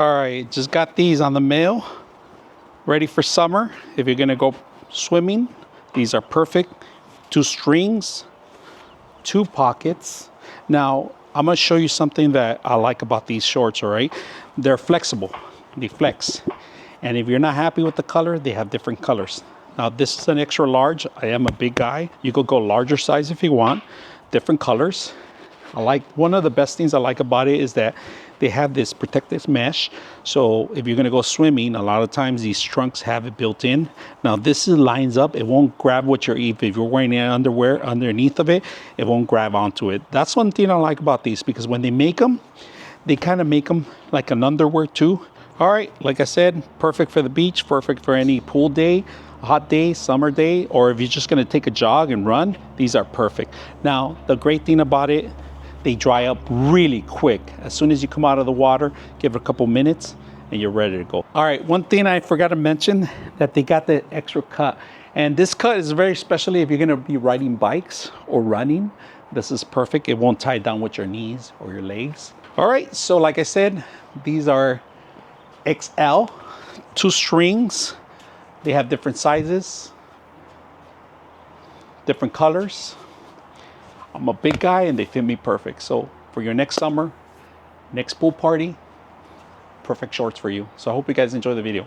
All right, just got these on the mail. Ready for summer. If you're gonna go swimming, these are perfect. 2 strings, 2 pockets. Now, I'm gonna show you something that I like about these shorts, all right? They're flexible, they flex. And if you're not happy with the color, they have different colors. Now, this is an extra large. I am a big guy. You could go larger size if you want, different colors. One of the best things I like about it is that they have this protective mesh. So if you're gonna go swimming, a lot of times these trunks have it built in. Now lines up, it won't grab what if you're wearing underwear underneath of it, it won't grab onto it. That's one thing I like about these, because when they make them, they kind of make them like an underwear too. All right, like I said, perfect for the beach, perfect for any pool day, hot day, summer day, or if you're just gonna take a jog and run, these are perfect. Now, the great thing about it, they dry up really quick. As soon as you come out of the water, give it a couple minutes and you're ready to go. All right, one thing I forgot to mention, that they got the extra cut. And this cut is very especially if you're gonna be riding bikes or running. This is perfect. It won't tie down with your knees or your legs. All right, so like I said, these are XL, 2 strings. They have different sizes, different colors. I'm a big guy and they fit me perfect. So for your next summer, next pool party, perfect shorts for you. So I hope you guys enjoy the video.